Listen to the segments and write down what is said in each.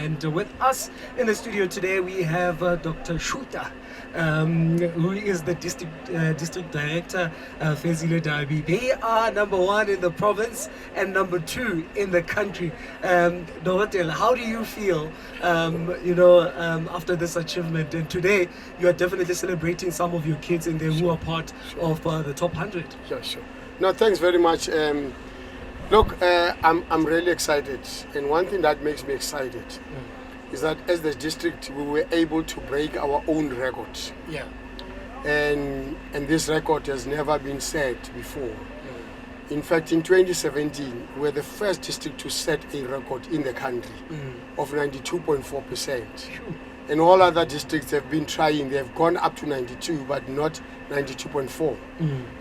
And with us in the studio today, we have Dr. Chuta, who is the district director, Fezile Dabi. They are number one in the province and number two in the country. Dorotel, how do you feel, after this achievement? And today, you are definitely celebrating some of your kids in there who are part of the top 100. Sure. No, thanks very much. Look, I'm really excited, and one thing that makes me excited is that as the district we were able to break our own record. Yeah. And this record has never been set before. In fact, in 2017, we were the first district to set a record in the country of 92.4%. And all other districts have been trying. They have gone up to 92, but not 92.4.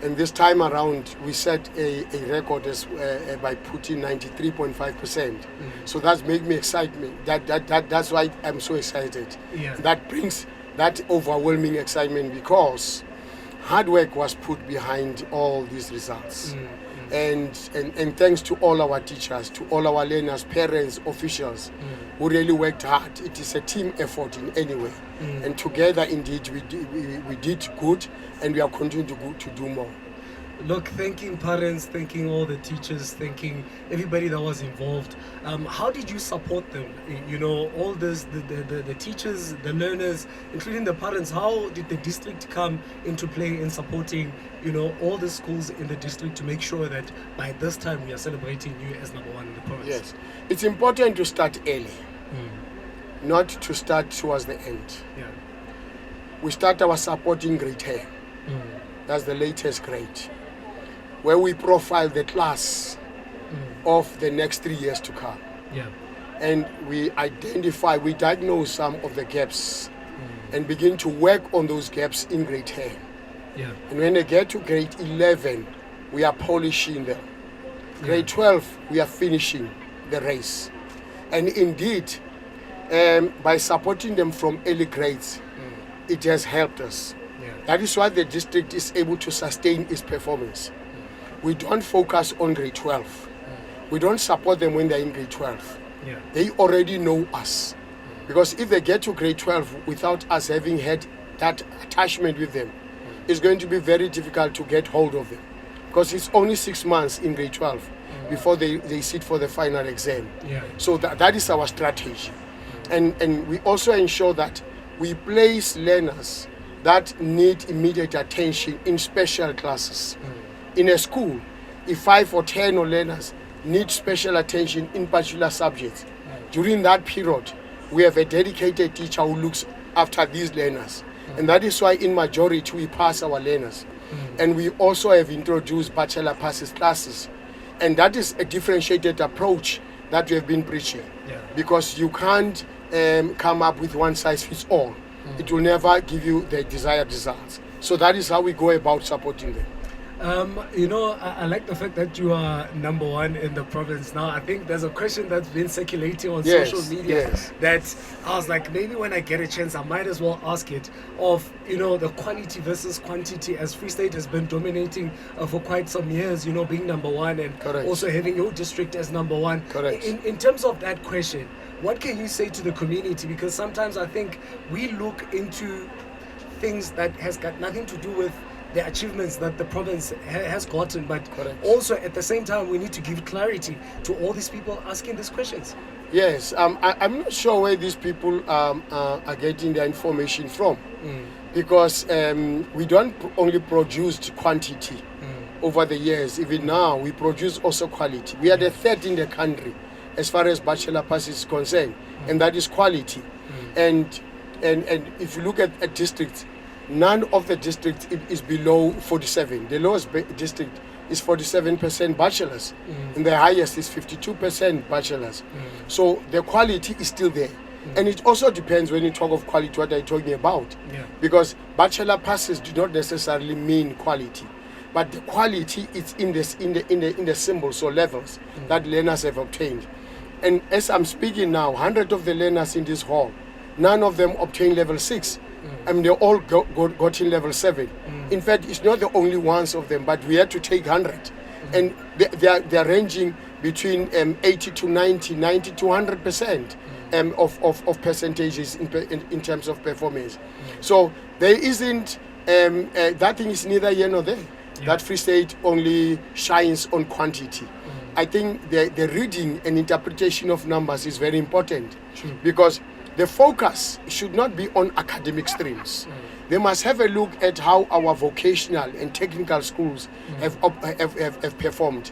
And this time around, we set a record by putting 93.5%. So that's made me excited. That's why I'm so excited. Yeah. That brings that overwhelming excitement because hard work was put behind all these results. And thanks to all our teachers, to all our learners, parents, officials who really worked hard. It is a team effort in any way. And together, indeed, we did good, and we are continuing to do more. Look, thanking parents, thanking all the teachers, thanking everybody that was involved. How did you support them? All this, the teachers, the learners, including the parents. How did the district come into play in supporting, all the schools in the district to make sure that by this time we are celebrating you as number one in the province? Yes, it's important to start early, not to start towards the end. Yeah. We start our support in grade 10. That's the latest grade, where we profile the class of the next 3 years to come. Yeah. And we diagnose some of the gaps and begin to work on those gaps in grade 10. Yeah. And when they get to grade 11, we are polishing them. Grade 12, we are finishing the race. And indeed, by supporting them from early grades, it has helped us. Yeah. That is why the district is able to sustain its performance. We don't focus on grade 12. We don't support them when they're in grade 12. Yeah. They already know us. Because if they get to grade 12 without us having had that attachment with them, it's going to be very difficult to get hold of them. Because it's only 6 months in grade 12 before they sit for the final exam. Yeah. So that is our strategy. And we also ensure that we place learners that need immediate attention in special classes. In a school, if 5 or 10 learners need special attention in particular subjects, during that period, we have a dedicated teacher who looks after these learners. And that is why in majority we pass our learners. And we also have introduced bachelor passes classes. And that is a differentiated approach that we have been preaching. Yeah. Because you can't come up with one size fits all. It will never give you the desired results. So that is how we go about supporting them. I like the fact that you are number one in the province now. I think there's a question that's been circulating on social media that I was like, maybe when I get a chance, I might as well ask it of, the quality versus quantity, as Free State has been dominating for quite some years, being number one and also having your district as number one. Correct. In terms of that question, what can you say to the community? Because sometimes I think we look into things that has got nothing to do with the achievements that the province has gotten, but also at the same time we need to give clarity to all these people asking these questions. Yes, I'm not sure where these people are getting their information from, because we don't only produce quantity over the years. Even now, we produce also quality. We are the third in the country as far as bachelor pass is concerned, and that is quality. And if you look at districts, none of the districts is below 47. The lowest district is 47% bachelors, and the highest is 52% bachelors. So the quality is still there. And it also depends when you talk of quality, what are you talking about? Because bachelor passes do not necessarily mean quality, but the quality is in the symbols or levels that learners have obtained. And as I'm speaking now, 100 of the learners in this hall, none of them obtained level 6. I mean, they all got in level 7. In fact, it's not the only ones of them, but we had to take 100. And they are ranging between 80 to 90, 90 to 100%. of percentages in terms of performance. So there isn't that thing is neither here nor there. That Free State only shines on quantity. I think the reading and interpretation of numbers is very important. Because the focus should not be on academic streams. They must have a look at how our vocational and technical schools have performed.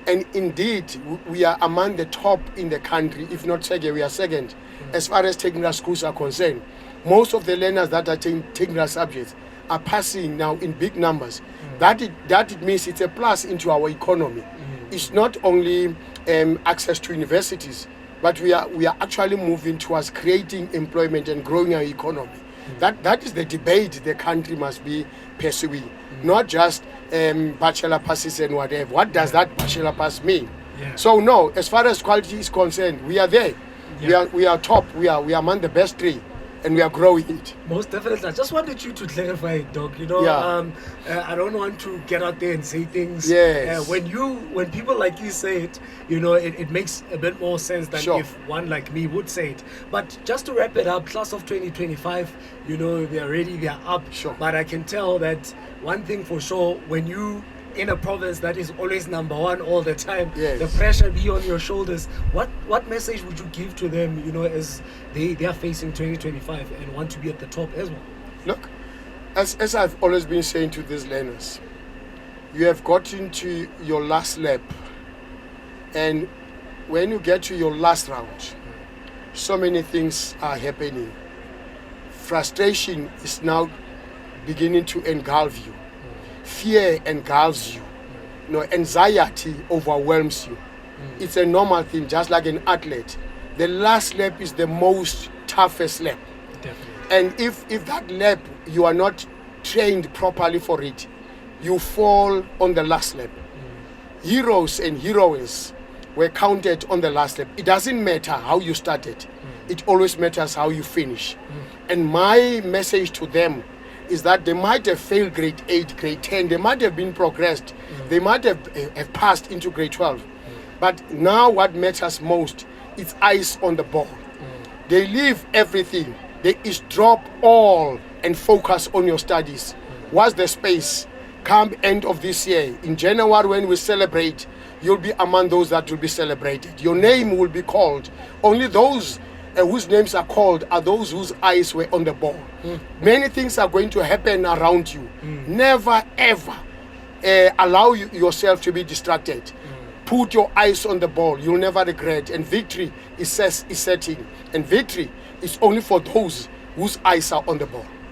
And indeed, we are among the top in the country, if not second, we are second. As far as technical schools are concerned, most of the learners that are taking technical subjects are passing now in big numbers. That it means it's a plus into our economy. It's not only access to universities, but we are actually moving towards creating employment and growing our economy. That is the debate the country must be pursuing, not just bachelor passes and whatever. What does that bachelor pass mean? So no, as far as quality is concerned, we are there. We are top. We are among the best three, and we are growing it. Most definitely. I just wanted you to clarify it, Doc. You know, I don't want to get out there and say things. Yes. When people like you say it, you know, it makes a bit more sense than if one like me would say it. But just to wrap it up, class of 2025, you know, they're ready, they're up. But I can tell that one thing for sure, when you in a province that is always number one all the time, the pressure be on your shoulders. What message would you give to them, you know, as they are facing 2025 and want to be at the top as well? Look, as I've always been saying to these learners, you have gotten to your last lap, and when you get to your last round, so many things are happening. Frustration is now beginning to engulf you. Fear engulfs you. You know, anxiety overwhelms you. It's a normal thing, just like an athlete. The last lap is the most toughest lap. And if that lap you are not trained properly for it, you fall on the last lap. Heroes and heroines were counted on the last lap. It doesn't matter how you started. It always matters how you finish. And my message to them is that they might have failed grade 8, grade 10, they might have been progressed, they might have passed into grade 12. But now what matters most is eyes on the ball. They leave everything. They is drop all and focus on your studies. What's the space? Come end of this year, in January when we celebrate, you'll be among those that will be celebrated. Your name will be called. Only those whose names are called are those whose eyes were on the ball. Many things are going to happen around you. Never ever allow yourself to be distracted. Put your eyes on the ball. You'll never regret. And victory is setting. And victory is only for those whose eyes are on the ball.